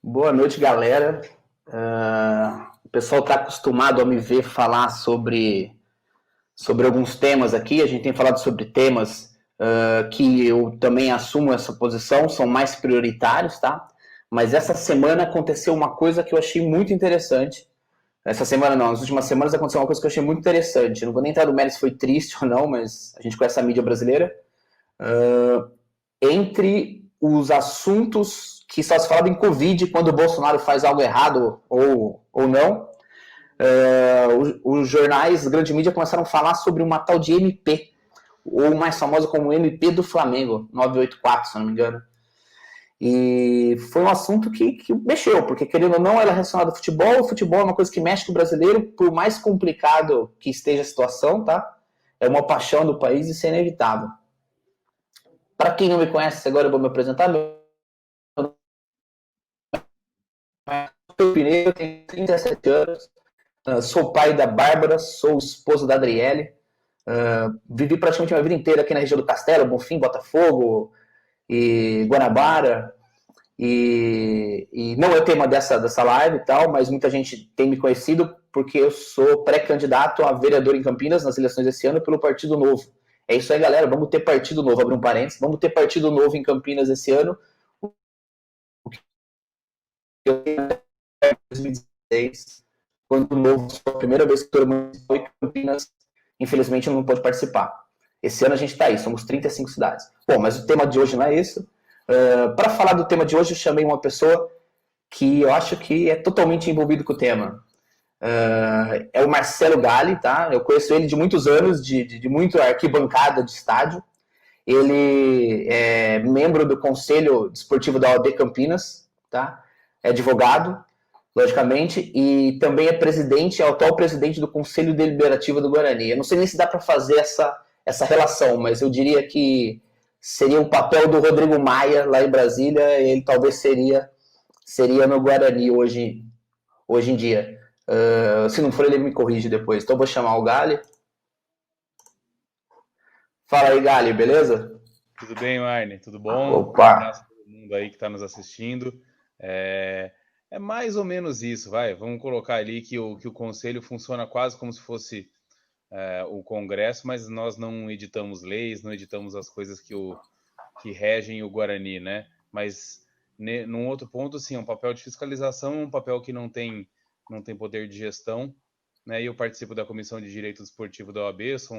Boa noite, galera. O pessoal está acostumado a me ver falar sobre alguns temas aqui. A gente tem falado sobre temas que eu também assumo essa posição, são mais prioritários, tá? Mas essa semana aconteceu uma coisa que eu achei muito interessante. Essa semana não, nas últimas semanas aconteceu uma coisa que eu achei muito interessante. Não vou nem entrar no mérito se foi triste ou não, mas a gente conhece a mídia brasileira. Entre os assuntos que só se fala em Covid quando o Bolsonaro faz algo errado ou não, os jornais, grande mídia, começaram a falar sobre uma tal de MP, ou mais famosa como MP do Flamengo, 984, se não me engano. E foi um assunto que mexeu, porque querendo ou não, ela é relacionada ao futebol. O futebol é uma coisa que mexe com o brasileiro, por mais complicado que esteja a situação, tá? É uma paixão do país e isso é inevitável. Para quem não me conhece, agora eu vou me apresentar. Meu Pineiro, tenho 37 anos, sou pai da Bárbara, sou esposo da Adriele, vivi praticamente a minha vida inteira aqui na região do Castelo, Bonfim, Botafogo e Guanabara, e não é o tema dessa live e tal, mas muita gente tem me conhecido porque eu sou pré-candidato a vereador em Campinas nas eleições desse ano pelo Partido Novo. É isso aí, galera, vamos ter Partido Novo, abrir um parênteses, vamos ter Partido Novo em Campinas esse ano, eu tenho 2016, quando o Novo foi a primeira vez que todo mundo foi em Campinas, infelizmente não pôde participar. Esse ano a gente está aí, somos 35 cidades. Bom, mas o tema de hoje não é isso. Para falar do tema de hoje, eu chamei uma pessoa que eu acho que é totalmente envolvido com o tema. É o Marcelo Galli, tá? Eu conheço ele de muitos anos, de muito arquibancada de estádio. Ele é membro do Conselho Desportivo da OAB Campinas, tá? É advogado, logicamente, e também é presidente, é o atual presidente do Conselho Deliberativo do Guarani. Eu não sei nem se dá para fazer essa relação, mas eu diria que seria o papel do Rodrigo Maia lá em Brasília, ele talvez seria no Guarani hoje em dia. Se não for, ele me corrige depois. Então eu vou chamar o Gali. Fala aí, Gali, beleza? Tudo bem, Marne? Tudo bom? Um Opa! abraço a todo mundo aí que está nos assistindo. É, é mais ou menos isso, vai. Vamos colocar ali que o conselho funciona quase como se fosse o Congresso, mas nós não editamos leis, não editamos as coisas que regem o Guarani, né? Mas num outro ponto, sim, é um papel de fiscalização, um papel que não tem poder de gestão, né? E eu participo da Comissão de Direito Desportivo da OAB, sou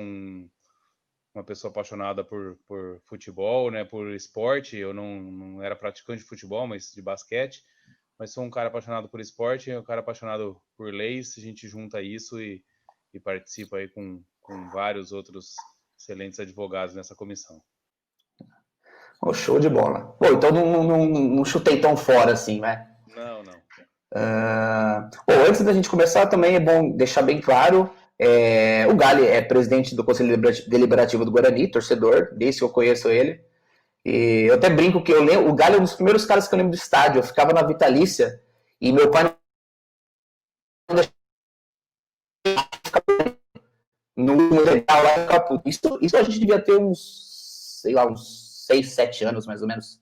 uma pessoa apaixonada por futebol, né, por esporte. Eu não era praticante de futebol, mas de basquete. Mas sou um cara apaixonado por esporte, um cara apaixonado por leis. A gente junta isso e participa aí com vários outros excelentes advogados nessa comissão. Oh, show de bola. Pô, então não chutei tão fora assim, né? Não, não. Antes da gente começar, também é bom deixar bem claro: o Gali é presidente do Conselho Deliberativo do Guarani, torcedor, desde que eu conheço ele. E eu até brinco que eu lembro, o Gali é um dos primeiros caras que eu lembro do estádio. Eu ficava na Vitalícia e meu pai não deixava no último legal lá em Capu. Isso a gente devia ter uns, sei lá, uns 6, 7 anos mais ou menos.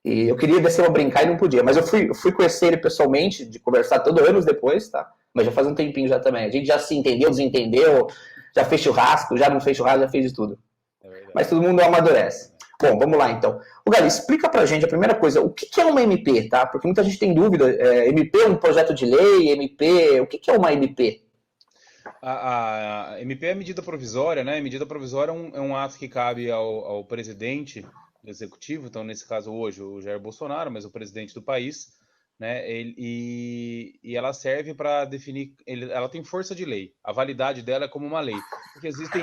E eu queria descer uma brincar e não podia. Mas eu fui conhecer ele pessoalmente, de conversar todo anos depois, tá? Mas já faz um tempinho já também. A gente já se entendeu, desentendeu, já fez churrasco, já não fez churrasco, já fez de tudo. É Mas verdade. todo mundo amadurece. Bom, vamos lá então. O Gali, explica pra gente a primeira coisa, o que é uma MP, tá? Porque muita gente tem dúvida. MP é um projeto de lei, MP, o que é uma MP? A MP é medida provisória, né? Medida provisória é um ato que cabe ao presidente do executivo, então nesse caso hoje o Jair Bolsonaro, mas o presidente do país, né? E ela serve para definir, ela tem força de lei, a validade dela é como uma lei, porque existe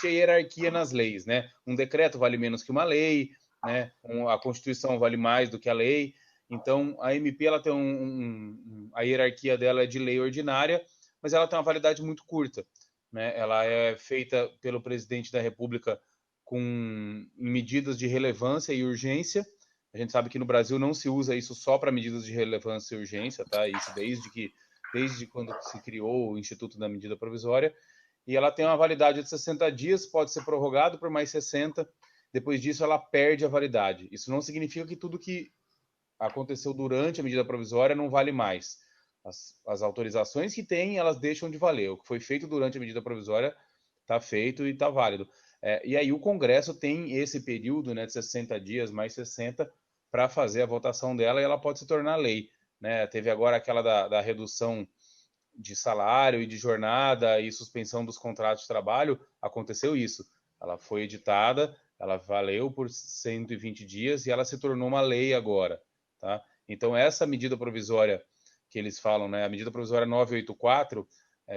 a hierarquia nas leis, né? Um decreto vale menos que uma lei, né? A Constituição vale mais do que a lei, então a MP ela tem a hierarquia dela é de lei ordinária, mas ela tem uma validade muito curta, né? Ela é feita pelo presidente da República com medidas de relevância e urgência. A gente sabe que no Brasil não se usa isso só para medidas de relevância e urgência, tá? Isso desde quando se criou o Instituto da Medida Provisória. E ela tem uma validade de 60 dias, pode ser prorrogado por mais 60. Depois disso, ela perde a validade. Isso não significa que tudo que aconteceu durante a medida provisória não vale mais. As autorizações que tem, elas deixam de valer. O que foi feito durante a medida provisória está feito e está válido. E aí o Congresso tem esse período, né, de 60 dias, mais 60, para fazer a votação dela, e ela pode se tornar lei. Né? Teve agora aquela da redução de salário e de jornada e suspensão dos contratos de trabalho, aconteceu isso. Ela foi editada, ela valeu por 120 dias e ela se tornou uma lei agora. Tá? Então, essa medida provisória que eles falam, né, a medida provisória 984,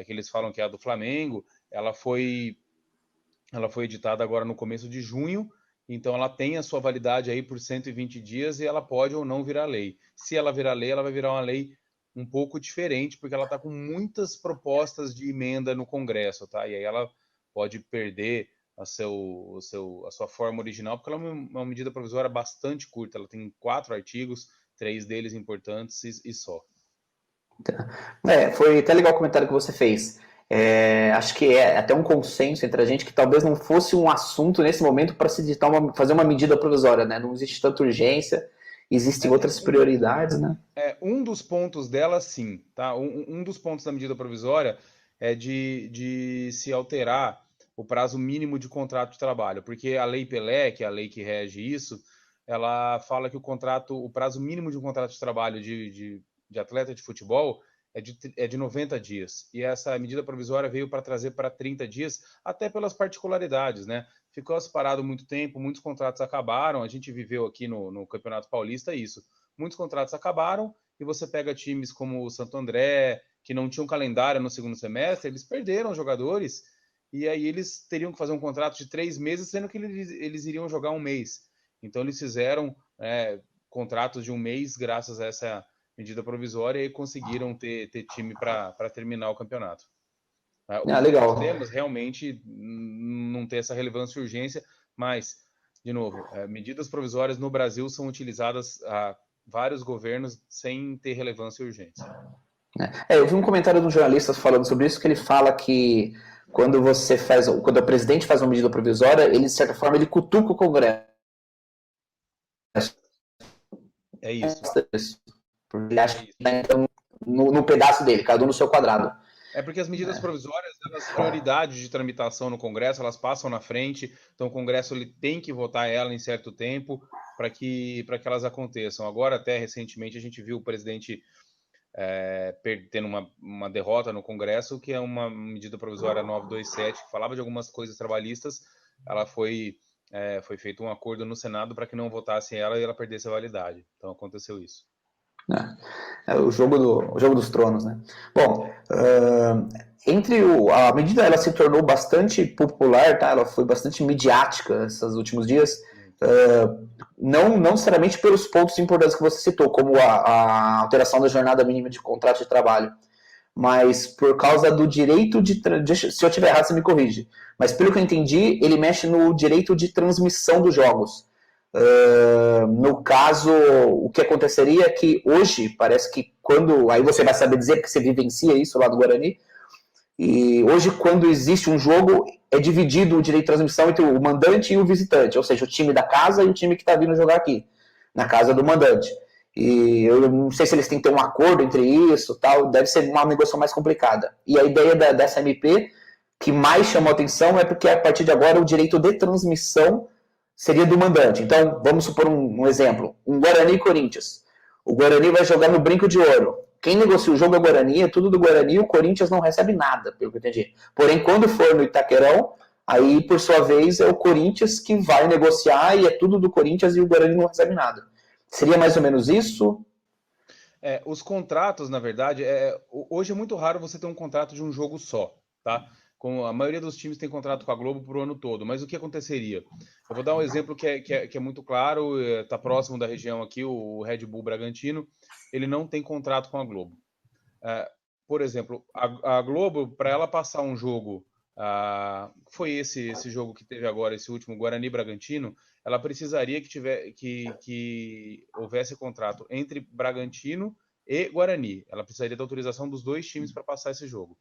que eles falam que é a do Flamengo, ela foi editada agora no começo de junho, então ela tem a sua validade aí por 120 dias e ela pode ou não virar lei. Se ela virar lei, ela vai virar uma lei um pouco diferente, porque ela está com muitas propostas de emenda no Congresso, tá? E aí ela pode perder a sua forma original, porque ela é uma medida provisória bastante curta, ela tem 4 artigos, 3 deles importantes e só. Foi até legal o comentário que você fez. Acho que é até um consenso entre a gente que talvez não fosse um assunto nesse momento para se fazer uma medida provisória, né? Não existe tanta urgência, existem outras prioridades, né? Um dos pontos dela, sim, tá? Um dos pontos da medida provisória é de se alterar o prazo mínimo de contrato de trabalho, porque a Lei Pelé, que é a lei que rege isso, ela fala que o prazo mínimo de um contrato de trabalho de atleta de futebol é de 90 dias. E essa medida provisória veio para trazer para 30 dias, até pelas particularidades, né? Ficou parado muito tempo, muitos contratos acabaram, a gente viveu aqui no Campeonato Paulista isso. Muitos contratos acabaram e você pega times como o Santo André, que não tinham calendário no segundo semestre, eles perderam jogadores e aí eles teriam que fazer um contrato de 3 meses, sendo que eles iriam jogar um mês. Então eles fizeram contratos de um mês graças a essa medida provisória e conseguiram ter time para terminar o campeonato. Os Legal. outros temas realmente não tem essa relevância e urgência, mas, de novo, medidas provisórias no Brasil são utilizadas há vários governos sem ter relevância e urgência. Eu vi um comentário de um jornalista falando sobre isso, que ele fala que quando o presidente faz uma medida provisória, ele, de certa forma, ele cutuca o Congresso. É isso. Porque ele acha que está no pedaço dele, cada um no seu quadrado. Porque as medidas provisórias, elas prioridade de tramitação no Congresso, elas passam na frente, então o Congresso ele tem que votar ela em certo tempo para que elas aconteçam. Agora, até recentemente, a gente viu o presidente tendo uma derrota no Congresso, que é uma medida provisória 927, que falava de algumas coisas trabalhistas, ela foi feito um acordo no Senado para que não votasse ela e ela perdesse a validade. Então aconteceu isso. O jogo dos tronos, né? Bom, a medida ela se tornou bastante popular, tá? Ela foi bastante midiática esses últimos dias, não necessariamente pelos pontos importantes que você citou, como a alteração da jornada mínima de contrato de trabalho, mas por causa do direito se eu estiver errado, você me corrige, mas pelo que eu entendi, ele mexe no direito de transmissão dos jogos. No caso, o que aconteceria é que hoje, parece que aí você vai saber dizer, porque você vivencia isso lá do Guarani, e hoje quando existe um jogo, é dividido o direito de transmissão entre o mandante e o visitante, ou seja, o time da casa e o time que está vindo jogar aqui, na casa do mandante. E eu não sei se eles têm que ter um acordo entre isso, tal, deve ser uma negociação mais complicada. E a ideia dessa MP, que mais chamou a atenção, é porque a partir de agora o direito de transmissão seria do mandante. Então, vamos supor um exemplo, um Guarani e Corinthians. O Guarani vai jogar no Brinco de Ouro. Quem negocia o jogo é o Guarani, é tudo do Guarani, o Corinthians não recebe nada, pelo que eu entendi. Porém, quando for no Itaquerão, aí, por sua vez, é o Corinthians que vai negociar e é tudo do Corinthians e o Guarani não recebe nada. Seria mais ou menos isso? Os contratos, na verdade, hoje é muito raro você ter um contrato de um jogo só, tá? Como a maioria dos times tem contrato com a Globo para o ano todo, mas o que aconteceria? Eu vou dar um exemplo que é muito claro, está próximo da região aqui, o Red Bull Bragantino, ele não tem contrato com a Globo. Por exemplo, a Globo, para ela passar um jogo, foi esse jogo que teve agora, esse último, Guarani Bragantino, ela precisaria que houvesse contrato entre Bragantino e Guarani. Ela precisaria da autorização dos dois times para passar esse jogo.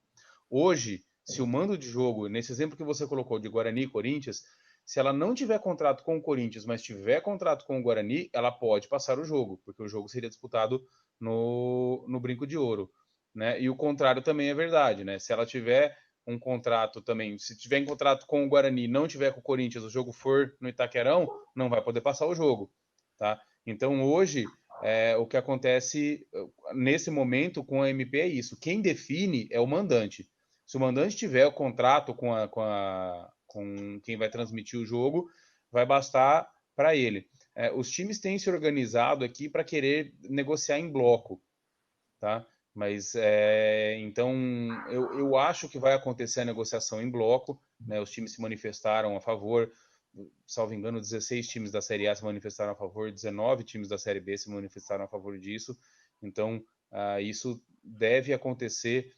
Hoje, se o mando de jogo, nesse exemplo que você colocou de Guarani e Corinthians, Se ela não tiver contrato com o Corinthians, mas tiver contrato com o Guarani, ela pode passar o jogo, porque o jogo seria disputado no Brinco de Ouro, né? E o contrário também é verdade, né? Se ela tiver um contrato também, se tiver em contrato com o Guarani, não tiver com o Corinthians, o jogo for no Itaquerão, não vai poder passar o jogo, tá? Então hoje o que acontece nesse momento com a MP é isso. Quem define é o mandante. Se o mandante tiver o contrato com quem vai transmitir o jogo, vai bastar para ele. Os times têm se organizado aqui para querer negociar em bloco, tá? Mas então eu acho que vai acontecer a negociação em bloco, né? Os times se manifestaram a favor, salvo engano, 16 times da Série A se manifestaram a favor, 19 times da Série B se manifestaram a favor disso. Então isso deve acontecer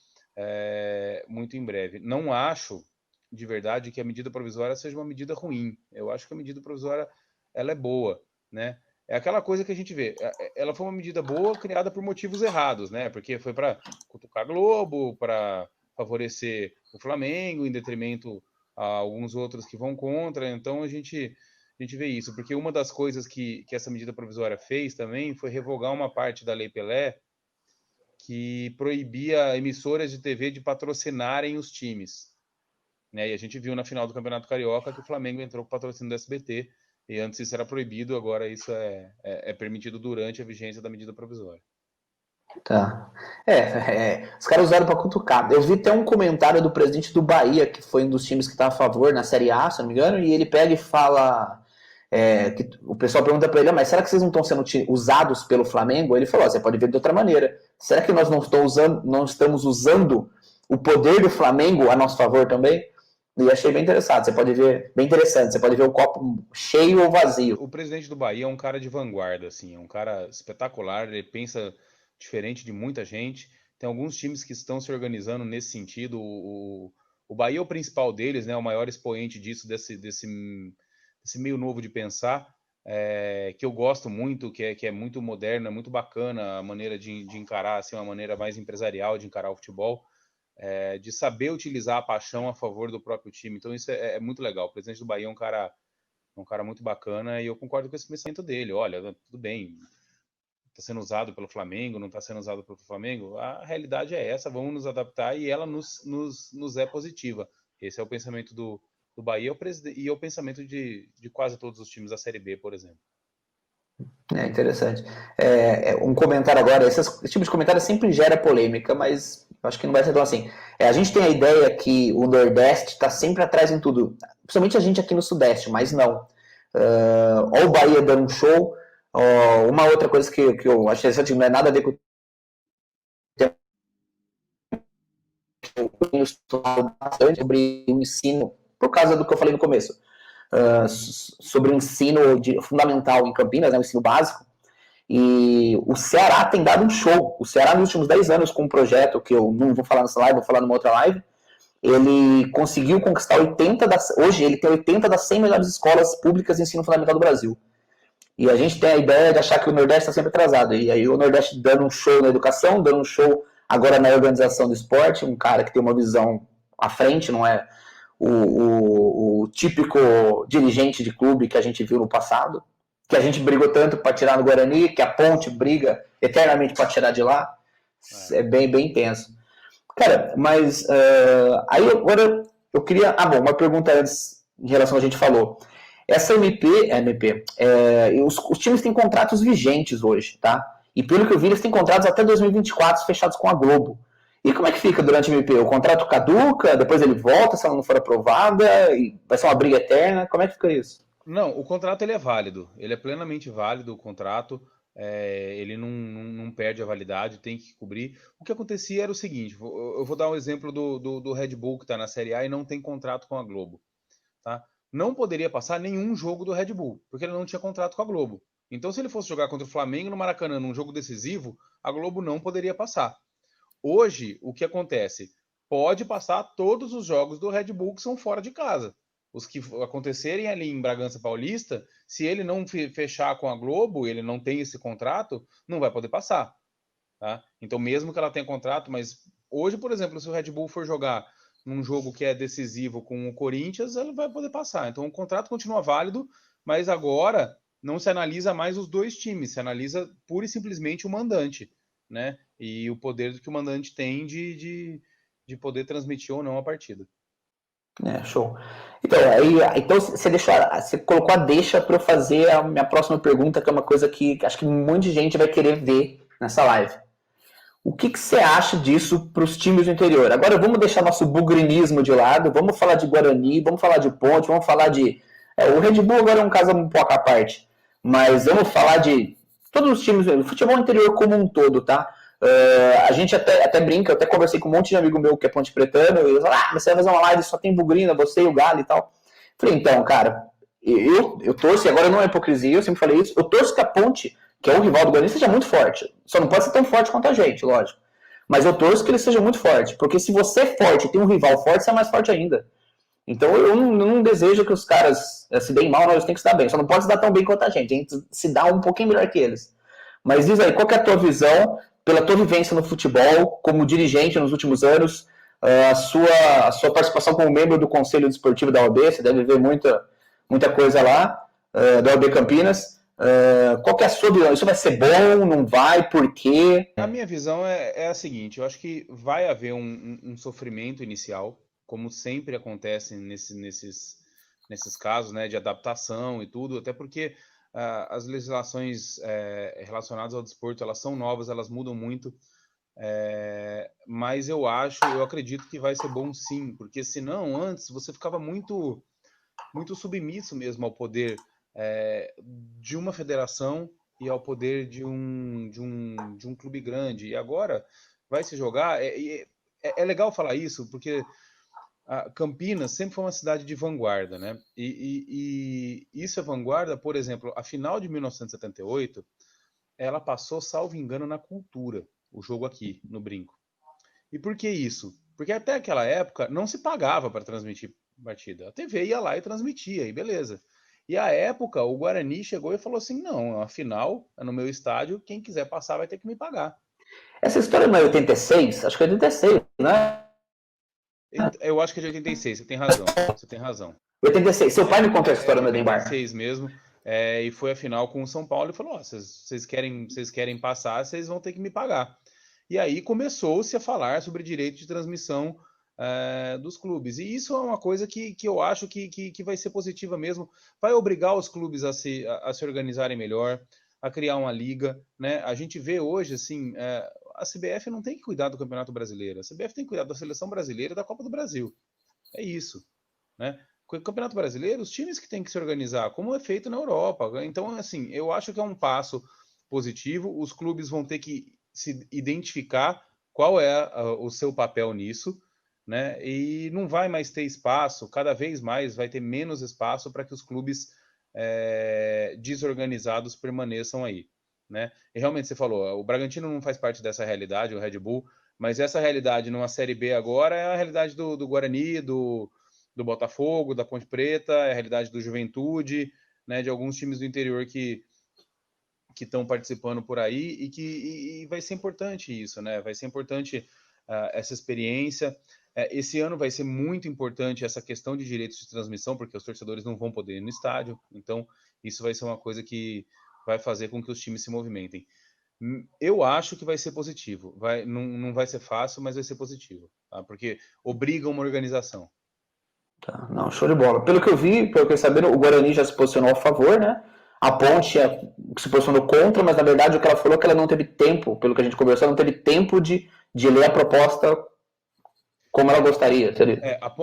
muito em breve. Não acho de verdade que a medida provisória seja uma medida ruim. Eu acho que a medida provisória ela é boa, né? É aquela coisa que a gente vê. Ela foi uma medida boa criada por motivos errados, né? Porque foi para cutucar Globo, para favorecer o Flamengo, em detrimento a alguns outros que vão contra. Então a gente vê isso. Porque uma das coisas que essa medida provisória fez também foi revogar uma parte da Lei Pelé que proibia emissoras de TV de patrocinarem os times, né? E a gente viu na final do Campeonato Carioca que o Flamengo entrou com o patrocínio do SBT, e antes isso era proibido, agora isso é permitido durante a vigência da medida provisória. Tá. Os caras usaram pra cutucar. Eu vi até um comentário do presidente do Bahia, que foi um dos times que tá a favor na Série A, se não me engano, e ele pega e fala. Que o pessoal pergunta pra ele, mas será que vocês não estão sendo usados pelo Flamengo? Ele falou, você pode ver de outra maneira. Será que nós não estamos usando o poder do Flamengo a nosso favor também? E achei bem interessante. Você pode ver, bem interessante, você pode ver o copo cheio ou vazio. O presidente do Bahia é um cara de vanguarda, assim, é um cara espetacular, ele pensa diferente de muita gente. Tem alguns times que estão se organizando nesse sentido. O Bahia é o principal deles, né? O maior expoente disso, desse meio novo de pensar, que eu gosto muito, que é muito moderno, é muito bacana a maneira de encarar, assim, uma maneira mais empresarial de encarar o futebol, de saber utilizar a paixão a favor do próprio time. Então isso é muito legal. O presidente do Bahia é um cara muito bacana e eu concordo com esse pensamento dele. Olha, tudo bem, está sendo usado pelo Flamengo, não está sendo usado pelo Flamengo. A realidade é essa, vamos nos adaptar e ela nos é positiva. Esse é o pensamento do Bahia e é o pensamento de quase todos os times da Série B, por exemplo. É interessante. Um comentário agora, esse tipo de comentário sempre gera polêmica, mas acho que não vai ser tão assim. A gente tem a ideia que o Nordeste está sempre atrás em tudo, principalmente a gente aqui no Sudeste, mas não. Ou o Bahia dando um show, uma outra coisa que eu acho interessante, não é nada a ver com o tenho estudado bastante sobre o ensino, por causa do que eu falei no começo, sobre o ensino fundamental em Campinas, né, o ensino básico. E o Ceará tem dado um show. O Ceará, nos últimos 10 anos, com um projeto que eu não vou falar nessa live, vou falar numa outra live, ele conseguiu conquistar 80 hoje ele tem 80 das 100 melhores escolas públicas de ensino fundamental do Brasil. E a gente tem a ideia de achar que o Nordeste está sempre atrasado. E aí o Nordeste dando um show na educação, dando um show agora na organização do esporte, um cara que tem uma visão à frente, não é o típico dirigente de clube que a gente viu no passado, que a gente brigou tanto para tirar no Guarani, que a Ponte briga eternamente para tirar de lá. É bem, bem intenso. Cara, mas aí agora eu queria... uma pergunta antes em relação ao que a gente falou. Essa MP, os times têm contratos vigentes hoje, tá? E pelo que eu vi, eles têm contratos até 2024 fechados com a Globo. E como é que fica durante a MP? O contrato caduca, depois ele volta se ela não for aprovada, e vai ser uma briga eterna? Como é que fica isso? Não, o contrato ele é válido, ele é plenamente válido, o contrato, ele não perde a validade, tem que cobrir. O que acontecia era o seguinte, eu vou dar um exemplo do Red Bull, que está na Série A e não tem contrato com a Globo, tá? Não poderia passar nenhum jogo do Red Bull, porque ele não tinha contrato com a Globo. Então, se ele fosse jogar contra o Flamengo no Maracanã, num jogo decisivo, a Globo não poderia passar. Hoje, o que acontece? Pode passar todos os jogos do Red Bull que são fora de casa. Os que acontecerem ali em Bragança Paulista, se ele não fechar com a Globo, ele não tem esse contrato, não vai poder passar. Tá? Então, mesmo que ela tenha contrato, mas hoje, por exemplo, se o Red Bull for jogar num jogo que é decisivo com o Corinthians, ela vai poder passar. Então o contrato continua válido, mas agora não se analisa mais os dois times, se analisa pura e simplesmente o mandante, né? E o poder que o mandante tem de poder transmitir ou não a partida. Show. Então, então você colocou a deixa para eu fazer a minha próxima pergunta, que é uma coisa que acho que um monte de gente vai querer ver nessa live. O que você acha disso para os times do interior? Agora vamos deixar nosso bugrinismo de lado, vamos falar de Guarani, vamos falar de Ponte, vamos falar de... o Red Bull agora é um caso um pouco à parte, mas vamos falar de todos os times, o futebol interior como um todo, tá? A gente até brinca, eu até conversei com um monte de amigo meu que é ponte pretano, e eles falam, mas você vai fazer uma live, só tem bugrina, você e o Galo e tal. Falei, então, cara, eu torço, e agora não é hipocrisia, eu sempre falei isso, eu torço que a Ponte, que é o rival do Guarani, seja muito forte. Só não pode ser tão forte quanto a gente, lógico. Mas eu torço que ele seja muito forte, porque se você é forte e tem um rival forte, você é mais forte ainda. Então eu não desejo que os caras se deem mal, não, eles têm que se dar bem. Só não pode se dar tão bem quanto a gente se dá um pouquinho melhor que eles. Mas diz aí, qual que é a tua visão, pela tua vivência no futebol, como dirigente nos últimos anos, a sua participação como membro do Conselho Desportivo da OAB, você deve ver muita coisa lá, da OAB Campinas. Qual que é a sua visão? Isso vai ser bom, não vai, por quê? A minha visão é a seguinte, eu acho que vai haver um sofrimento inicial, como sempre acontece nesses casos, né, de adaptação e tudo, até porque as legislações relacionadas ao desporto, elas são novas, elas mudam muito, mas eu acredito que vai ser bom sim, porque senão antes você ficava muito submisso mesmo ao poder de uma federação e ao poder de um clube grande. E agora vai se jogar. É legal falar isso, porque Campinas sempre foi uma cidade de vanguarda, né? E isso é vanguarda, por exemplo, a final de 1978, ela passou, salvo engano, na Cultura, o jogo aqui, no Brinco. E por que isso? Porque até aquela época não se pagava para transmitir partida. A TV ia lá e transmitia, e beleza. E à época, o Guarani chegou e falou assim: não, afinal, no meu estádio, quem quiser passar vai ter que me pagar. Essa história não é 86? Acho que é 86, né? Eu acho que é de 86, você tem razão. Você tem razão. 86. Seu pai me contou a É história de no Edembar. 86 mesmo. E foi a final com o São Paulo e falou: vocês querem passar, vocês vão ter que me pagar. E aí começou-se a falar sobre direito de transmissão dos clubes. E isso é uma coisa que eu acho que vai ser positiva mesmo. Vai obrigar os clubes a se organizarem melhor, a criar uma liga. Né? A gente vê hoje, assim, a CBF não tem que cuidar do Campeonato Brasileiro. A CBF tem que cuidar da Seleção Brasileira e da Copa do Brasil. É isso. Né? O Campeonato Brasileiro, os times que têm que se organizar, como é feito na Europa. Então, assim, eu acho que é um passo positivo. Os clubes vão ter que se identificar qual é o seu papel nisso, né? E não vai mais ter espaço, cada vez mais vai ter menos espaço para que os clubes desorganizados permaneçam aí, né? E realmente você falou, o Bragantino não faz parte dessa realidade, o Red Bull, mas essa realidade numa Série B agora é a realidade do Guarani, do Botafogo, da Ponte Preta, é a realidade do Juventude, né, de alguns times do interior que estão participando por aí e vai ser importante isso, né? Vai ser importante essa experiência. Esse ano vai ser muito importante essa questão de direitos de transmissão, porque os torcedores não vão poder ir no estádio. Então, isso vai ser uma coisa que vai fazer com que os times se movimentem. Eu acho que vai ser positivo. Não vai ser fácil, mas vai ser positivo, tá? Porque obriga uma organização. Tá, não, show de bola. Pelo que eu vi, pelo que eu sabendo, o Guarani já se posicionou a favor, né? A Ponte se posicionou contra, mas na verdade o que ela falou é que ela não teve tempo, pelo que a gente conversou, não teve tempo de ler a proposta como ela gostaria.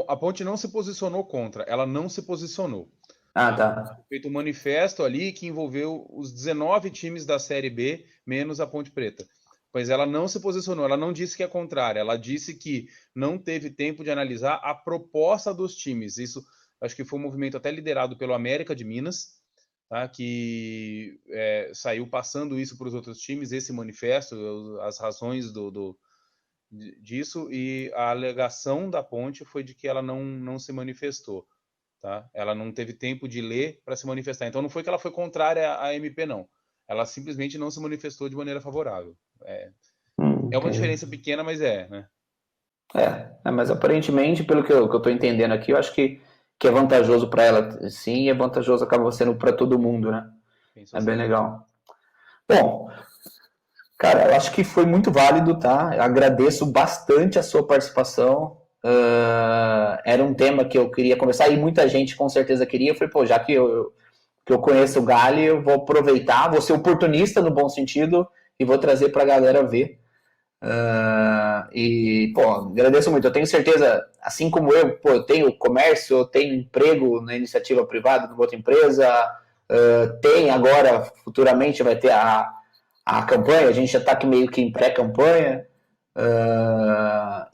A Ponte não se posicionou contra, ela não se posicionou. Ah, tá. Feito um manifesto ali que envolveu os 19 times da Série B, menos a Ponte Preta. Pois ela não se posicionou, ela não disse que é contrária, ela disse que não teve tempo de analisar a proposta dos times. Isso acho que foi um movimento até liderado pelo América de Minas, tá? Que saiu passando isso para os outros times, esse manifesto, as razões disso, e a alegação da Ponte foi de que ela não se manifestou. Tá? Ela não teve tempo de ler para se manifestar. Então não foi que ela foi contrária à MP, não. Ela simplesmente não se manifestou de maneira favorável. É uma Entendi. diferença pequena, mas né? Mas aparentemente, pelo que eu tô entendendo aqui, eu acho que é vantajoso para ela, sim, e é vantajoso, acaba sendo para todo mundo, né? Penso É bem assim. legal. Bom, cara, eu acho que foi muito válido, tá? Eu agradeço bastante a sua participação. Era um tema que eu queria conversar e muita gente com certeza queria. Eu falei, pô, já que eu conheço o Gali, eu vou aproveitar, vou ser oportunista no bom sentido e vou trazer para a galera ver. Pô, agradeço muito. Eu tenho certeza, assim como eu, pô, eu tenho comércio, eu tenho emprego na iniciativa privada de outra empresa, tem agora, futuramente vai ter a campanha, a gente já está aqui meio que em pré-campanha,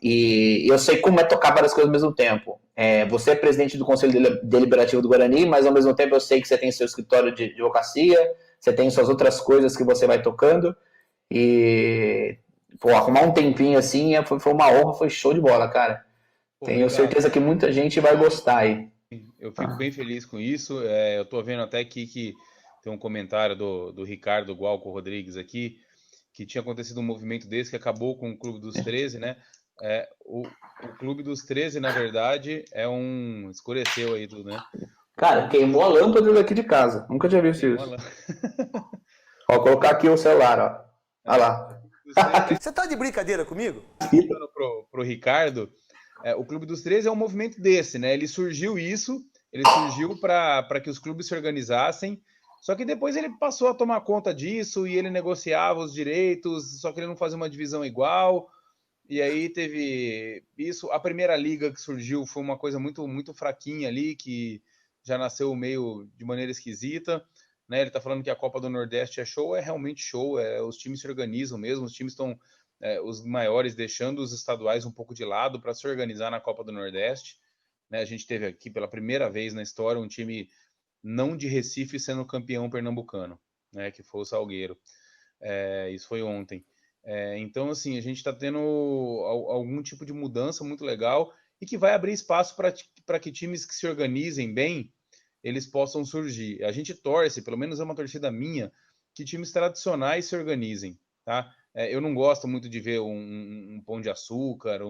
e eu sei como é tocar várias coisas ao mesmo tempo. Você é presidente do Conselho Deliberativo do Guarani, mas ao mesmo tempo eu sei que você tem seu escritório de advocacia, você tem suas outras coisas que você vai tocando, e pô, arrumar um tempinho assim foi uma honra, foi show de bola, cara. Pô, Tenho obrigado. certeza que muita gente vai gostar aí. Eu fico Tá? bem feliz com isso. Eu tô vendo até aqui que tem um comentário do Ricardo Gualco Rodrigues aqui, que tinha acontecido um movimento desse que acabou com o Clube dos 13, né? O Clube dos 13, na verdade, é um. Escureceu aí tudo, né? O Cara, Clube dos queimou a lâmpada daqui de casa. Nunca tinha visto Queimou a isso. lã- Ó, vou colocar aqui o celular, ó. Olha É, o lá. Clube dos 13, Você tá de brincadeira comigo? voltando pro Ricardo, o Clube dos 13 é um movimento desse, né? Ele surgiu para que os clubes se organizassem, só que depois ele passou a tomar conta disso e ele negociava os direitos, só que ele não fazia uma divisão igual. E aí teve isso. A primeira liga que surgiu foi uma coisa muito, muito fraquinha ali, que já nasceu meio de maneira esquisita. Né? Ele está falando que a Copa do Nordeste é show, é realmente show. Os times se organizam mesmo, os times estão, os maiores, deixando os estaduais um pouco de lado para se organizar na Copa do Nordeste. Né? A gente teve aqui pela primeira vez na história um time não de Recife sendo campeão pernambucano, né? Que foi o Salgueiro. Isso foi ontem. Então, assim, a gente está tendo algum tipo de mudança muito legal e que vai abrir espaço para que times que se organizem bem, eles possam surgir. A gente torce, pelo menos é uma torcida minha, que times tradicionais se organizem, tá? Eu não gosto muito de ver um Pão de Açúcar,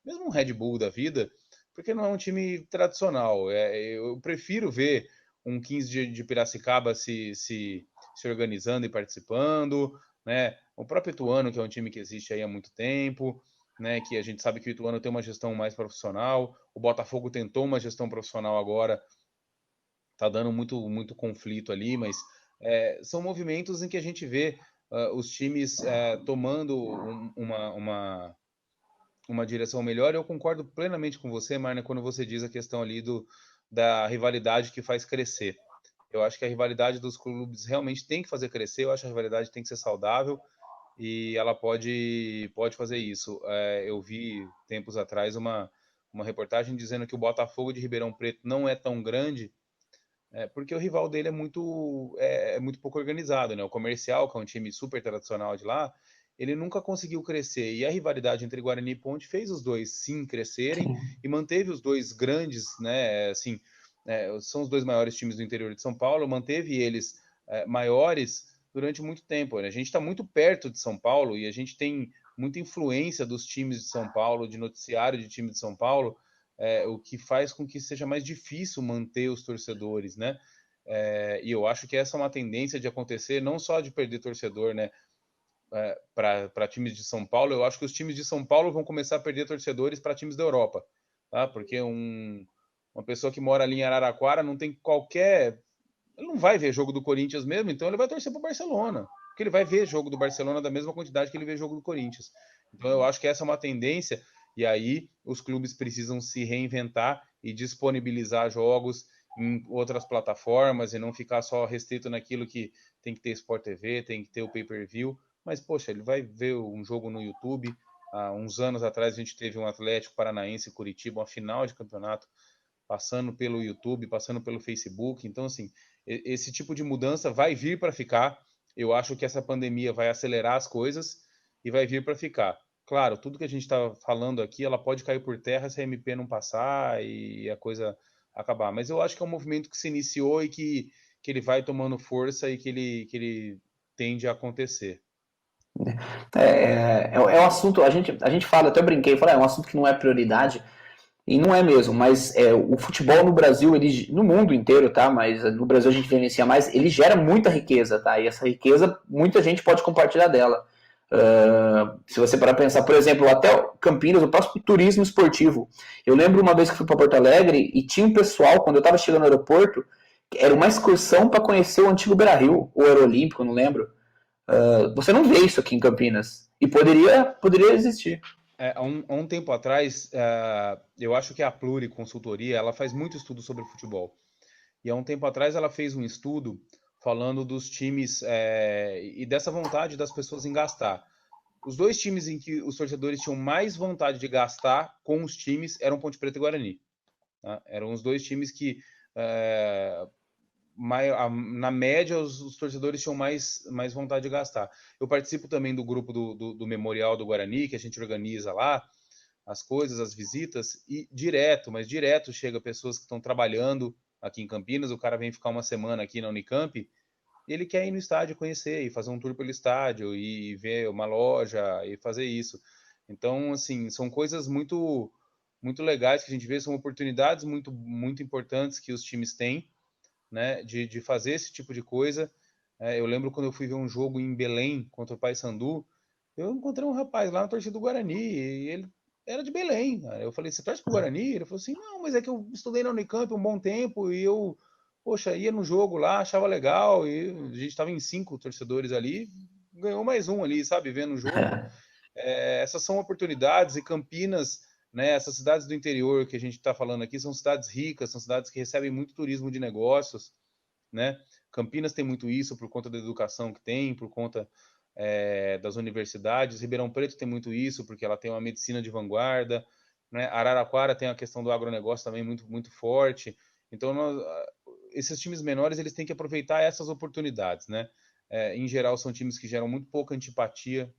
mesmo um Red Bull da vida, porque não é um time tradicional. Eu prefiro ver um 15 de Piracicaba se organizando e participando, né? O próprio Ituano, que é um time que existe aí há muito tempo, né? Que a gente sabe que o Ituano tem uma gestão mais profissional. O Botafogo tentou uma gestão profissional agora, tá dando muito, muito conflito ali, mas são movimentos em que a gente vê os times tomando uma direção melhor. Eu concordo plenamente com você, Marna, quando você diz a questão ali da rivalidade que faz crescer. Eu acho que a rivalidade dos clubes realmente tem que fazer crescer, eu acho que a rivalidade tem que ser saudável e ela pode fazer isso. Eu vi tempos atrás uma reportagem dizendo que o Botafogo de Ribeirão Preto não é tão grande, porque o rival dele é muito pouco organizado, né? O Comercial, que é um time super tradicional de lá, ele nunca conseguiu crescer. E a rivalidade entre Guarani e Ponte fez os dois sim crescerem e manteve os dois grandes, né? Assim, são os dois maiores times do interior de São Paulo, manteve eles maiores durante muito tempo. Né? A gente está muito perto de São Paulo e a gente tem muita influência dos times de São Paulo, de noticiário de time de São Paulo, o que faz com que seja mais difícil manter os torcedores, né? E eu acho que essa é uma tendência de acontecer, não só de perder torcedor, né? Para times de São Paulo, eu acho que os times de São Paulo vão começar a perder torcedores para times da Europa, tá? Porque uma pessoa que mora ali em Araraquara não tem qualquer. Ele não vai ver jogo do Corinthians mesmo, então ele vai torcer para o Barcelona. Porque ele vai ver jogo do Barcelona da mesma quantidade que ele vê jogo do Corinthians. Então eu acho que essa é uma tendência, e aí os clubes precisam se reinventar e disponibilizar jogos em outras plataformas e não ficar só restrito naquilo que tem que ter Sport TV, tem que ter o pay-per-view. Mas, poxa, ele vai ver um jogo no YouTube. Há uns anos atrás a gente teve um Atlético Paranaense e Curitiba, uma final de campeonato, passando pelo YouTube, passando pelo Facebook. Então, assim, esse tipo de mudança vai vir para ficar. Eu acho que essa pandemia vai acelerar as coisas e vai vir para ficar. Claro, tudo que a gente está falando aqui, ela pode cair por terra se a MP não passar e a coisa acabar. Mas eu acho que é um movimento que se iniciou e que ele vai tomando força e que ele tende a acontecer. É um assunto, a gente fala, até eu brinquei, falei, é um assunto que não é prioridade, e não é mesmo, mas o futebol no Brasil, ele, no mundo inteiro, tá? Mas no Brasil a gente vivencia mais, ele gera muita riqueza, tá? E essa riqueza, muita gente pode compartilhar dela. Se você parar para pensar, por exemplo, até Campinas, o próximo turismo esportivo. Eu lembro uma vez que fui para Porto Alegre e tinha um pessoal, quando eu estava chegando no aeroporto, era uma excursão para conhecer o antigo Beira-Rio, ou Aerolímpico, não lembro. Você não vê isso aqui em Campinas. E poderia existir. Há um tempo atrás, eu acho que a Pluri Consultoria, ela faz muito estudo sobre futebol. E há um tempo atrás ela fez um estudo falando dos times e dessa vontade das pessoas em gastar. Os dois times em que os torcedores tinham mais vontade de gastar com os times eram Ponte Preta e Guarani. Tá? Eram os dois times que, na média, os torcedores tinham mais vontade de gastar. Eu participo também do grupo do Memorial do Guarani, que a gente organiza lá as coisas, as visitas, e direto chega pessoas que estão trabalhando aqui em Campinas, o cara vem ficar uma semana aqui na Unicamp, e ele quer ir no estádio conhecer, e fazer um tour pelo estádio, e ver uma loja, e fazer isso. Então, assim, são coisas muito, muito legais que a gente vê, são oportunidades muito, muito importantes que os times têm, né, de fazer esse tipo de coisa. Eu lembro quando eu fui ver um jogo em Belém contra o Paysandu, eu encontrei um rapaz lá na torcida do Guarani, e ele era de Belém. Eu falei, você torce pro Guarani? Ele falou assim, não, mas é que eu estudei na Unicamp um bom tempo, e eu, poxa, ia no jogo lá, achava legal, e a gente estava em 5 torcedores ali, ganhou mais um ali, sabe, vendo o jogo. Essas são oportunidades, e Campinas, né, essas cidades do interior que a gente está falando aqui, são cidades ricas, são cidades que recebem muito turismo de negócios, né? Campinas tem muito isso por conta da educação que tem, por conta das universidades. Ribeirão Preto tem muito isso, porque ela tem uma medicina de vanguarda, né? Araraquara tem a questão do agronegócio também muito, muito forte. Então, esses times menores, eles têm que aproveitar essas oportunidades, né? Em geral, são times que geram muito pouca antipatia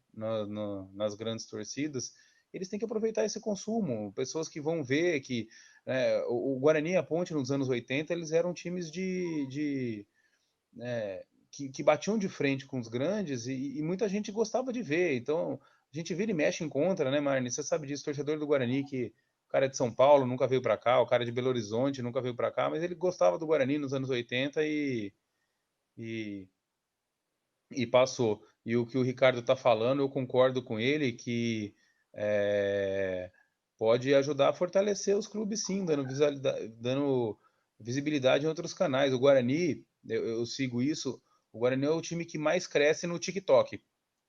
nas grandes torcidas. Eles têm que aproveitar esse consumo. Pessoas que vão ver que o Guarani e a Ponte, nos anos 80, eles eram times que batiam de frente com os grandes, e muita gente gostava de ver. Então, a gente vira e mexe em contra, né, Marne? Você sabe disso, torcedor do Guarani, que o cara é de São Paulo, nunca veio para cá, o cara é de Belo Horizonte, nunca veio para cá, mas ele gostava do Guarani nos anos 80 e, e passou. E o que o Ricardo está falando, eu concordo com ele, que pode ajudar a fortalecer os clubes, sim, dando visibilidade em outros canais. O Guarani, eu sigo isso, o Guarani é o time que mais cresce no TikTok, que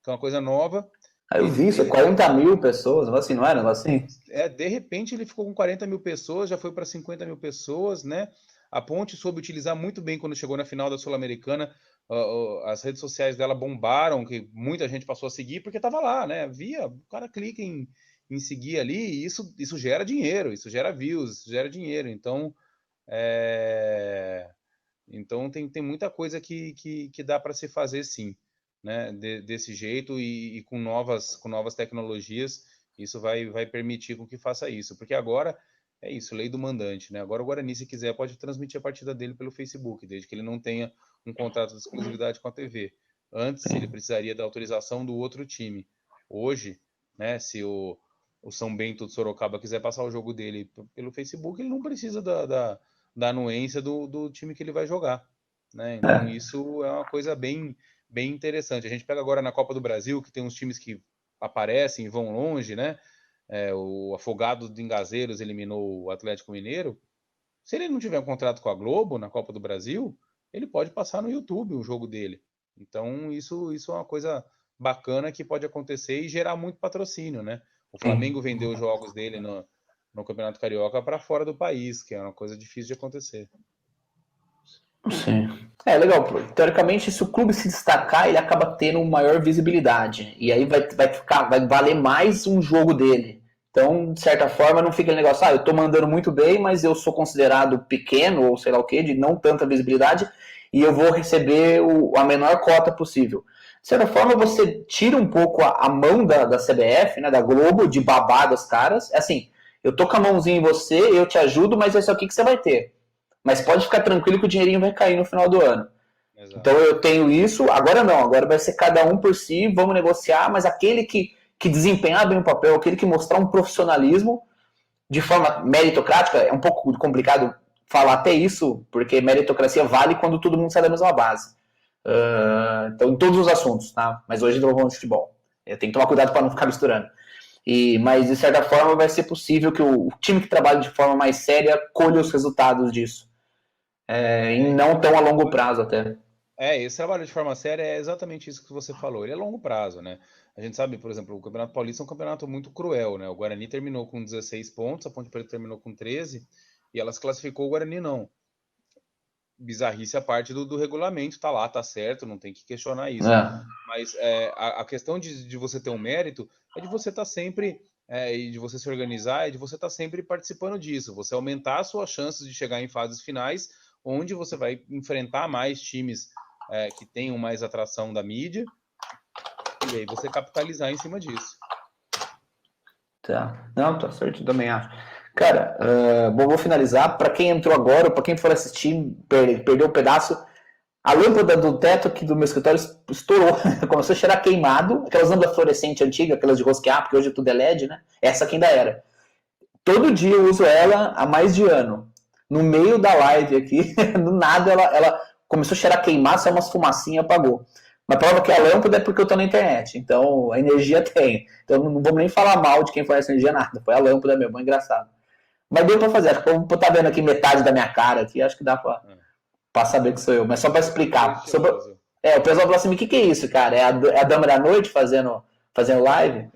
é uma coisa nova. Eu vi isso, 40 mil pessoas, assim, não era? Assim? De repente ele ficou com 40 mil pessoas, já foi para 50 mil pessoas, né? A Ponte soube utilizar muito bem quando chegou na final da Sul-Americana. As redes sociais dela bombaram, que muita gente passou a seguir porque estava lá, né? O cara clica em seguir ali, e isso gera dinheiro, isso gera views, isso gera dinheiro. Então, então tem muita coisa que dá para se fazer, sim, né? Desse jeito, e com novas tecnologias, isso vai permitir com que faça isso. Porque agora é isso, lei do mandante, né? Agora o Guarani, se quiser, pode transmitir a partida dele pelo Facebook, desde que ele não tenha um contrato de exclusividade com a TV. Antes, ele precisaria da autorização do outro time. Hoje, né, se o São Bento de Sorocaba quiser passar o jogo dele pelo Facebook, ele não precisa da anuência do time que ele vai jogar, né? Então isso é uma coisa bem, bem interessante. A gente pega agora na Copa do Brasil, que tem uns times que aparecem e vão longe, né? O Afogados de Engazeiros eliminou o Atlético Mineiro. Se ele não tiver um contrato com a Globo na Copa do Brasil, ele pode passar no YouTube o jogo dele. Então isso é uma coisa bacana que pode acontecer e gerar muito patrocínio, né? O Flamengo vendeu os jogos dele no Campeonato Carioca para fora do país, que é uma coisa difícil de acontecer. Sim. Legal. Teoricamente, se o clube se destacar, ele acaba tendo maior visibilidade. E aí vai valer mais um jogo dele. Então, de certa forma, não fica aquele negócio, eu tô mandando muito bem, mas eu sou considerado pequeno, ou sei lá o quê, de não tanta visibilidade, e eu vou receber a menor cota possível. De certa forma, você tira um pouco a mão da CBF, né, da Globo, de babar dos caras. É assim, eu tô com a mãozinha em você, eu te ajudo, mas é só aqui que você vai ter. Mas pode ficar tranquilo que o dinheirinho vai cair no final do ano. Exato. Então eu tenho isso, agora não, agora vai ser cada um por si, vamos negociar, mas aquele que desempenhar bem o papel, aquele que mostrar um profissionalismo de forma meritocrática, é um pouco complicado falar até isso, porque meritocracia vale quando todo mundo sai da mesma base. Então, em todos os assuntos, tá? Mas hoje eu vou de futebol. Eu tenho que tomar cuidado para não ficar misturando. Mas, de certa forma, vai ser possível que o time que trabalha de forma mais séria colhe os resultados disso. E não tão a longo prazo até. Esse trabalho de forma séria é exatamente isso que você falou. Ele é longo prazo, né? A gente sabe, por exemplo, o Campeonato Paulista é um campeonato muito cruel, né? O Guarani terminou com 16 pontos, a Ponte Preta terminou com 13 e ela se classificou, o Guarani não. Bizarrice a parte do regulamento, tá lá, tá certo, não tem que questionar isso. Mas a questão de você ter um mérito é de você estar sempre, e de você se organizar, é de você estar sempre participando disso, você aumentar as suas chances de chegar em fases finais, onde você vai enfrentar mais times que tenham mais atração da mídia, e aí você capitalizar em cima disso. Tá. Não, tá certo, eu também acho. Cara, vou finalizar. Para quem entrou agora, ou para quem for assistir, perdeu um pedaço, a lâmpada do teto aqui do meu escritório estourou. Começou a cheirar queimado. Aquelas lâmpadas fluorescentes antigas, aquelas de rosquear, porque hoje tudo é LED, né? Essa aqui ainda era. Todo dia eu uso ela há mais de ano. No meio da live aqui, do nada ela começou a cheirar queimado, saiu umas fumacinhas e apagou. Mas prova que a lâmpada é porque eu tô na internet. Então a energia tem. Então não vamos nem falar mal de quem fornece energia, nada. Foi a lâmpada mesmo, é engraçado. Mas deu pra fazer. Acho que eu vou estar vendo aqui metade da minha cara aqui. Acho que dá pra saber que sou eu. Mas só pra explicar. O pessoal falou assim: o que é isso, cara? É a Dama da Noite fazendo live?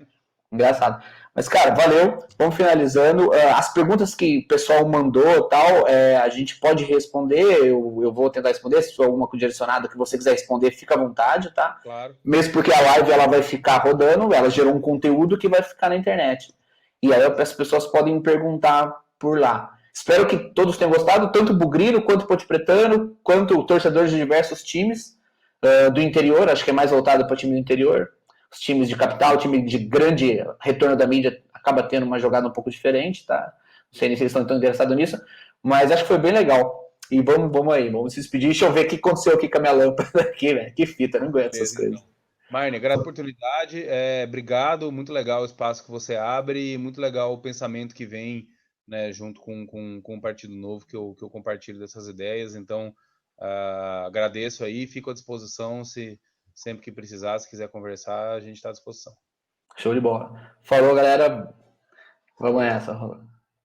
Engraçado. Mas, cara, valeu. Vamos finalizando. As perguntas que o pessoal mandou tal, a gente pode responder. Eu vou tentar responder. Se for alguma direcionada que você quiser responder, fica à vontade, tá? Claro. Mesmo porque a live ela vai ficar rodando, ela gerou um conteúdo que vai ficar na internet. E aí as pessoas podem me perguntar por lá. Espero que todos tenham gostado, tanto o Bugrino, quanto o Ponte Pretano, quanto torcedores de diversos times do interior. Acho que é mais voltado para o time do interior. Os times de capital, o time de grande retorno da mídia acaba tendo uma jogada um pouco diferente, tá? Não sei nem se eles estão tão interessados nisso, mas acho que foi bem legal. E vamos aí, vamos se despedir. Deixa eu ver o que aconteceu aqui com a minha lâmpada aqui, velho. Que fita, não aguento essas coisas. Então. Marne, grata oportunidade, obrigado, muito legal o espaço que você abre, muito legal o pensamento que vem, né, junto com o Partido Novo, que eu compartilho dessas ideias, então agradeço aí, fico à disposição, se sempre que precisar, se quiser conversar, a gente está à disposição. Show de bola. Falou, galera. Vamos nessa.